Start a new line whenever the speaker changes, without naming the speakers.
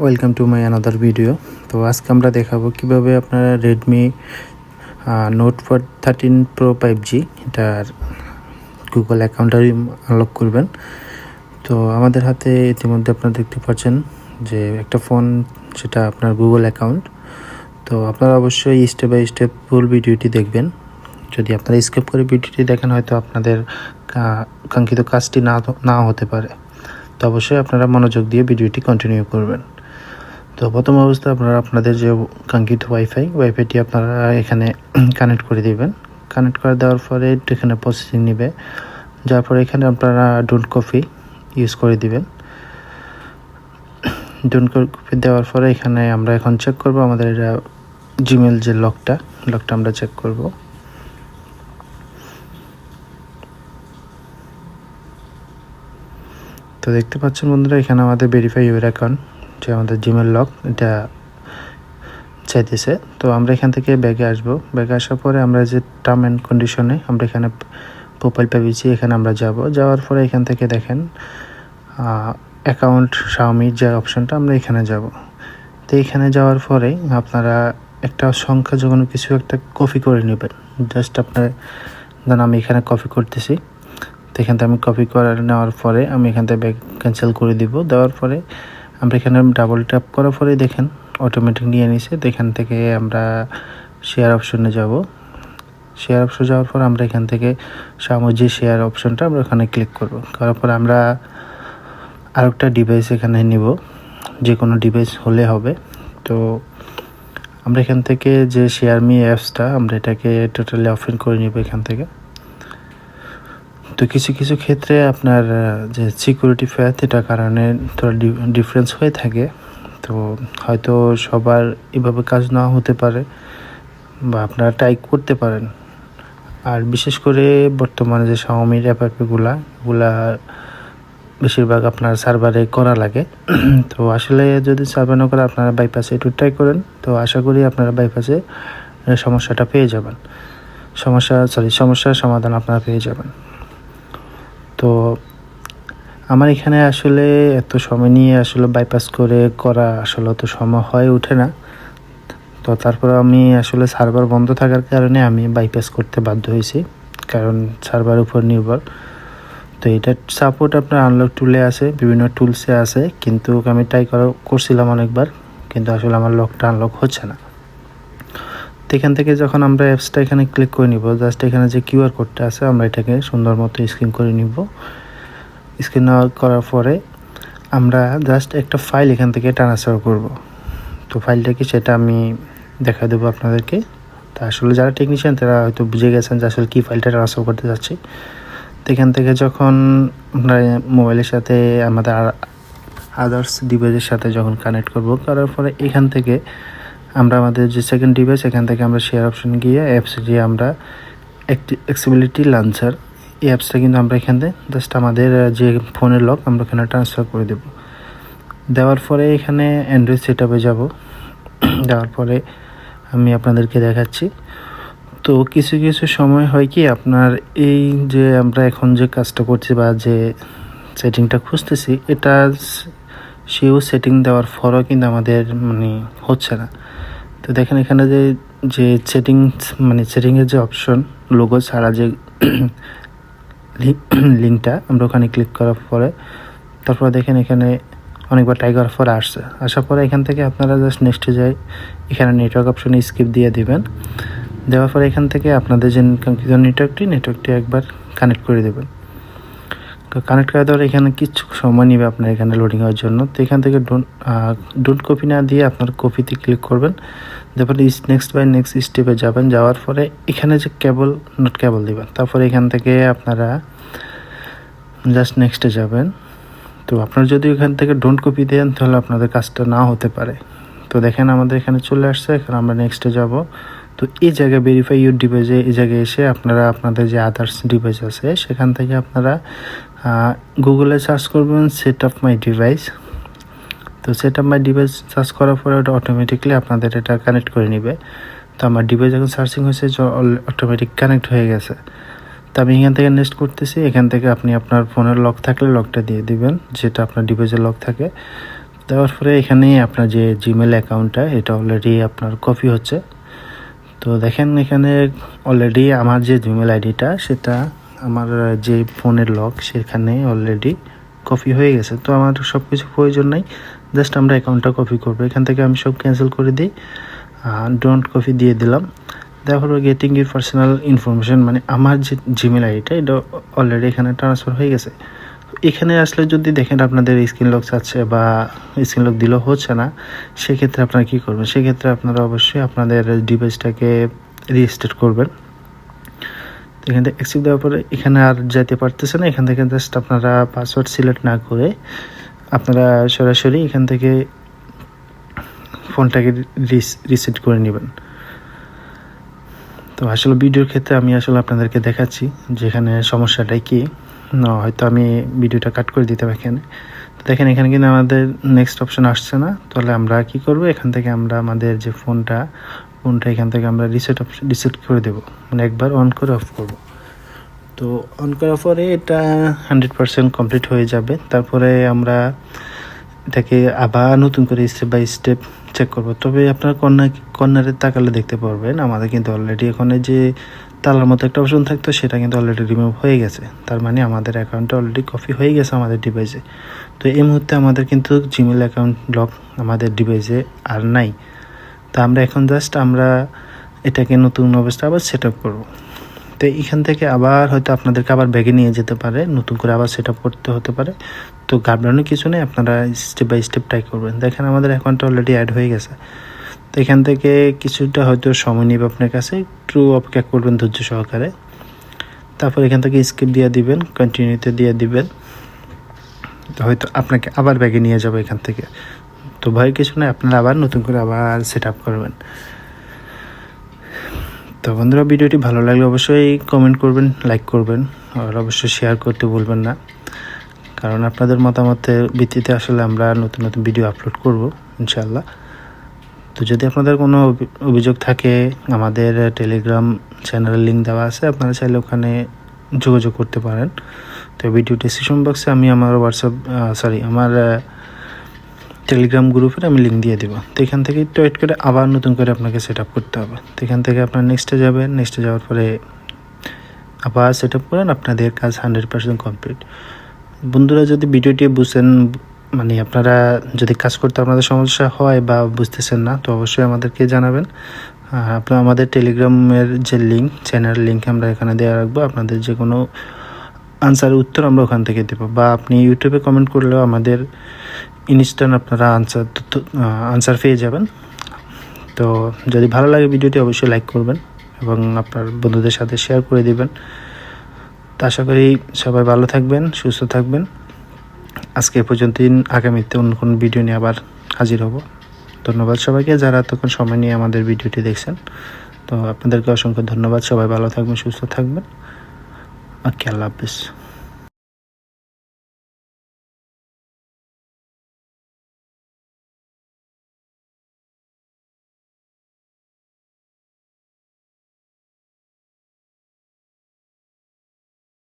Welcome to my another video. তো আজকে আমরা দেখাবো কিভাবে আপনারা রেডমি নোট 13 প্রো 5G এটার গুগল অ্যাকাউন্টটা আনলক করবেন। তো আমাদের হাতে ইতিমধ্যে আপনারা দেখতে পাচ্ছেন যে একটা ফোন, সেটা আপনার গুগল অ্যাকাউন্ট। তো আপনারা অবশ্যই স্টেপ বাই স্টেপ ফুল ভিডিওটি দেখবেন। যদি আপনারা স্কিপ করে ভিডিওটি দেখেন, হয়তো আপনাদের কাঙ্ক্ষিত কাজটি না হতে পারে। তো অবশ্যই আপনারা মনোযোগ দিয়ে ভিডিওটি কন্টিনিউ করবেন। তো প্রথম অবস্থায় আপনারা আপনাদের যে কাঙ্ক্ষিত ওয়াইফাইটি আপনারা এখানে কানেক্ট করে দিবেন। কানেক্ট করে দেওয়ার পরে এখানে প্রসেসিং নেবে, যার পরে এখানে আপনারা ডোন্ট কপি ইউজ করে দিবেন। ডোন্ট কপি দেওয়ার পরে এখানে আমরা এখন চেক করব আমাদের এটা জিমেল যে লকটা আমরা চেক করব। তো দেখতে পাচ্ছেন বন্ধুরা, এখানে আমাদের ভেরিফাই ইউর অ্যাকাউন্ট যে আমাদের জিমেল লক এটা চাইতেছে। তো আমরা এখান থেকে ব্যাগে আসবো। ব্যাগে আসার পরে আমরা যে টার্ম অ্যান্ড কন্ডিশনে আমরা এখানে প্রোফাইল পেয়েছি, এখানে আমরা যাওয়ার পরে এখান থেকে দেখেন অ্যাকাউন্ট শাওমির যে অপশানটা, আমরা এখানে যাব। তো এখানে যাওয়ার পরে আপনারা একটা সংখ্যা যখন কিছু একটা কপি করে নেবেন। জাস্ট আপনার ধরুন আমি এখানে কপি করতেছি। তো এখান থেকে আমি কপি করে নেওয়ার পরে আমি এখান থেকে ব্যাগ ক্যান্সেল করে দিব। দেওয়ার পরে আমরা এখানে ডাবল ট্যাপ করার পরে দেখেন অটোমেটিক নিয়ে নিছে। তো এখান থেকে আমরা শেয়ার অপশনে যাব। শেয়ার অপশনে যাওয়ার পর আমরা এখান থেকে শাওমির যে শেয়ার অপশনটা আমরা ওখানে ক্লিক করব। করার পর আমরা আরেকটা ডিভাইস এখানে নিব, যে কোনো ডিভাইস হলে হবে। তো আমরা এখান থেকে যে শেয়ার মি অ্যাপসটা আমরা এটাকে টোটালি অফেন করে নিব এখান থেকে। তো কিছু কিছু ক্ষেত্রে আপনার যে সিকিউরিটি ফ্যাথ এটার কারণে থোড়া ডিফারেন্স হয়ে থাকে। তো হয়তো সবার এভাবে কাজ না হতে পারে, বা আপনারা ট্রাই করতে পারেন। আর বিশেষ করে বর্তমানে যে শাওমির অ্যাপগুলা বেশিরভাগ আপনার সার্ভারে করা লাগে। তো আসলে যদি সার্ভার না করে আপনারা বাইপাসে একটু ট্রাই করেন, তো আশা করি আপনারা বাইপাসে সমস্যাটা পেয়ে যাবেন। সমস্যার সমাধান আপনারা পেয়ে যাবেন। তো আমার এখানে আসলে এত সময় নিয়ে আসলে বাইপাস করা আসলে অত সময় হয়ে ওঠে না। তো তারপর আমি আসলে সার্ভার বন্ধ থাকার কারণে আমি বাইপাস করতে বাধ্য হয়েছি, কারণ সার্ভার উপর নির্ভর। তো এটা সাপোর্ট আপনার আনলক টুলে আছে, বিভিন্ন টুলসে আছে, কিন্তু আমি ট্রাই করছিলাম অনেকবার, কিন্তু আসলে আমার লকটা আনলক হচ্ছে না। তো এখান থেকে যখন আমরা অ্যাপসটা এখানে ক্লিক করে নিব, জাস্ট এখানে যে কিউআর কোডটা আছে আমরা এটাকে সুন্দর মতো স্ক্যান করে নিব। স্ক্যান করার পরে আমরা জাস্ট একটা ফাইল এখান থেকে ট্রান্সফার করব। তো ফাইলটা কি সেটা আমি দেখা দেবো আপনাদেরকে। তা আসলে যারা টেকনিশিয়ান তারা হয়তো বুঝে গেছেন যে আসলে কী ফাইলটা ট্রান্সফার করতে যাচ্ছি। তো এখান থেকে যখন আমরা মোবাইলের সাথে আমাদের আদার্স ডিভাইসের সাথে যখন কানেক্ট করব, করার পরে এখান থেকে আমরা আমাদের যে সেকেন্ড ডিভাইস এখান থেকে আমরা শেয়ার অপশন গিয়ে অ্যাপসে গিয়ে আমরা অ্যাক্সেসিবিলিটি লঞ্চার এই অ্যাপসটা কিন্তু আমরা এখান থেকে জাস্ট আমাদের যে ফোনের লক আমরা এখানে ট্রান্সফার করে দেব। দেওয়ার পরে এখানে অ্যান্ড্রয়েড সেটআপে যাব। দেওয়ার পরে আমি আপনাদেরকে দেখাচ্ছি। তো কিছু কিছু সময় হয় কি আপনার এই যে আমরা এখন যে কাজটা করছি বা যে সেটিংটা খুঁজতেছি, এটা সেও সেটিং দেওয়ার পরও কিন্তু আমাদের হচ্ছে না। তো দেখেন এখানে যে সেটিংয়ের যে অপশন লোগো ছাড়া যে লিঙ্কটা আমরা ওখানে ক্লিক করার পরে তারপর দেখেন এখানে অনেকবার ট্রাই করার পরে আসার পরে এখান থেকে আপনারা জাস্ট নেক্সটে যাই, এখানে নেটওয়ার্ক অপশনে স্কিপ দিয়ে দিবেন। দেওয়ার পরে এখান থেকে আপনাদের যে কাঙ্ক্ষিত নেটওয়ার্কটি একবার কানেক্ট করে দেবেন। কানেক্ট করে দেওয়ার এখানে কিছু সময় নেবে আপনার এখানে লোডিং হওয়ার জন্য। তো এখান থেকে ডোন্ট কপি না দিয়ে আপনার কপিতে ক্লিক করবেন। তারপরে নেক্সট স্টেপে যাবেন। যাওয়ার পরে এখানে যে কেবল দেবেন। তারপরে এখান থেকে আপনারা জাস্ট নেক্সটে যাবেন। তো আপনারা যদি এখান থেকে ডোন্ট কপি দেন তাহলে আপনাদের কাজটা না হতে পারে। তো দেখেন আমাদের এখানে চলে আসছে, এখানে আমরা নেক্সটে যাব। তো এই জায়গায় ভেরিফাই ইউর ডিভাইসে এই জায়গায় এসে আপনারা আপনাদের যে আদার্স ডিভাইস আছে সেখান থেকে আপনারা গুগলে সার্চ করবেন সেট আপ মাই ডিভাইস। তো set up my device search করার পরে ওটা অটোমেটিকলি আপনাদের এটা কানেক্ট করে নেবে। তো আমার ডিভাইস এখন সার্চিং হয়েছে, অটোমেটিক কানেক্ট হয়ে গেছে। তো আমি এখান থেকে নেক্সট করতেছি। এখান থেকে আপনি আপনার ফোনের লক থাকলে লকটা দিয়ে দিবেন, যেটা আপনার ডিভাইসের লক থাকে। দেওয়ার পরে এখানে আপনার যে জিমেল অ্যাকাউন্টটা এটা অলরেডি আপনার কপি হচ্ছে। তো দেখেন এখানে অলরেডি আমার যে জিমেল আইডিটা সেটা আমার যে ফোনের লক সেখানে অলরেডি কপি হয়ে গেছে। তো আমার সব কিছু প্রয়োজন নাই, জাস্ট আমরা অ্যাকাউন্টটা কপি করবো। এখান থেকে আমি সব ক্যান্সেল করে দিই, ডোন্ট কপি দিয়ে দিলাম। তারপর গেটিং ইউর পার্সোনাল ইনফরমেশন, মানে আমার যে জিমেল আইডিটা এটা অলরেডি এখানে ট্রান্সফার হয়ে গেছে। এখানে আসলে যদি দেখেন আপনাদের স্ক্রিন লক চাচ্ছে বা স্ক্রিন লক দিলেও হচ্ছে না, সেক্ষেত্রে আপনারা কী করবেন? সেক্ষেত্রে আপনারা অবশ্যই আপনাদের ডিভাইসটাকে রিস্টার্ট করবেন। এখান থেকে অ্যাক্সেস দেওয়ার পরে এখানে আর যেতে পারতেছে না, এখান থেকে জাস্ট আপনারা পাসওয়ার্ড সিলেক্ট না করে আপনারা সরাসরি এখান থেকে ফোনটাকে রিসেট করে নেবেন। তো আসলে ভিডিওর ক্ষেত্রে আমি আসলে আপনাদেরকে দেখাচ্ছি যেখানে সমস্যাটাই কী। হয়তো আমি ভিডিওটা কাট করে দিতাম এখানে। তো দেখেন এখানে কিন্তু আমাদের নেক্সট অপশন আসছে না। তাহলে আমরা কি করব? এখান থেকে আমরা আমাদের যে ফোনটা এখান থেকে আমরা রিসেট করে দেব, মানে একবার অন করে অফ করব। তো অন করার পরে এটা 100% কমপ্লিট হয়ে যাবে। তারপরে আমরা এটাকে আবার নতুন করে স্টেপ বাই স্টেপ চেক করব। তবে আপনারা কর্নারে তাকালে দেখতে পারবেন আমাদের কিন্তু অলরেডি এখানে যে তালার মতো একটা অপশন থাকতো সেটা কিন্তু অলরেডি রিমুভ হয়ে গেছে। তার মানে আমাদের অ্যাকাউন্টটা অলরেডি কপি হয়ে গেছে আমাদের ডিভাইসে। তো এই মুহূর্তে আমাদের কিন্তু জিমেল অ্যাকাউন্ট লক আমাদের ডিভাইসে আর নাই। তো আমরা এখন জাস্ট আমরা এটাকে নতুন অবস্থা আবার সেট আপ করবো। তো এখান থেকে আবার হয়তো আপনাদেরকে আবার ব্যাগে নিয়ে যেতে পারে, নতুন করে আবার সেট আপ করতে হতে পারে। তো ঘাবড়ানোর কিছু নেই, আপনারা স্টেপ বাই স্টেপ ট্রাই করবেন। দেখেন আমাদের অ্যাকাউন্টটা অলরেডি অ্যাড হয়ে গেছে। তো এখান থেকে কিছুটা হয়তো সময় নেবে আপনার কাছে, একটু অপেক্ষা করবেন ধৈর্য সহকারে। তারপর এখান থেকে স্কিপ দিয়ে দিবেন, কন্টিনিউতে দিয়ে দিবেন। তো হয়তো আপনাকে আবার ব্যাগে নিয়ে যাবে এখান থেকে। তো ভয় কিছু নয়, আপনারা আবার নতুন করে আবার সেট আপ করবেন। তো বন্ধুরা, ভিডিওটি ভালো লাগলে অবশ্যই কমেন্ট করবেন, লাইক করবেন, আর অবশ্যই শেয়ার করতে ভুলবেন না, কারণ আপনাদের মতামতের ভিত্তিতে আসলে আমরা নতুন নতুন ভিডিও আপলোড করব ইনশাআল্লাহ। তো যদি আপনাদের কোনো অভিযোগ থাকে, আমাদের টেলিগ্রাম চ্যানেলের লিঙ্ক দেওয়া আছে, আপনারা চাইলে ওখানে যোগাযোগ করতে পারেন। তো ভিডিও ডিসক্রিপশন বক্সে আমি আমার আমার টেলিগ্রাম গ্রুপের আমি লিঙ্ক দিয়ে দেবো। তো এখান থেকে একটু ওয়েট করে আবার নতুন করে আপনাকে সেট আপ করতে হবে। তো এখান থেকে আপনার নেক্সটে যাবেন, নেক্সটে যাওয়ার পরে আবার সেট আপ করেন, আপনাদের কাজ 100% কমপ্লিট। বন্ধুরা, যদি ভিডিওটি বুঝেন, মানে আপনারা যদি কাজ করতে আপনাদের সমস্যা হয় বা বুঝতেছেন না, তো অবশ্যই আমাদেরকে জানাবেন। আপনারা আমাদের টেলিগ্রামের যে লিঙ্ক, চ্যানেল লিঙ্ক আমরা এখানে দেওয়া রাখবো। আপনাদের যে কোনো আনসারের উত্তর আমরা ওখান থেকে দেবো, বা আপনি ইউটিউবে কমেন্ট করলেও আমাদের ইনস্ট্যান্ট আপনারা আনসার পেয়ে যাবেন। তো যদি ভালো লাগে ভিডিওটি অবশ্যই লাইক করবেন এবং আপনার বন্ধুদের সাথে শেয়ার করে দিবেন। তো আশা করি সবাই ভালো থাকবেন, সুস্থ থাকবেন। আজকে এ পর্যন্তই, আগামীতে অন্য কোনো ভিডিও নিয়ে আবার হাজির হব। ধন্যবাদ সবাইকে যারা এতক্ষণ সময় নিয়ে আমাদের ভিডিওটি দেখছেন। তো আপনাদেরকে অসংখ্য ধন্যবাদ। সবাই ভালো থাকবেন, সুস্থ থাকবেন। ওকে, আল্লাহ হাফিজ।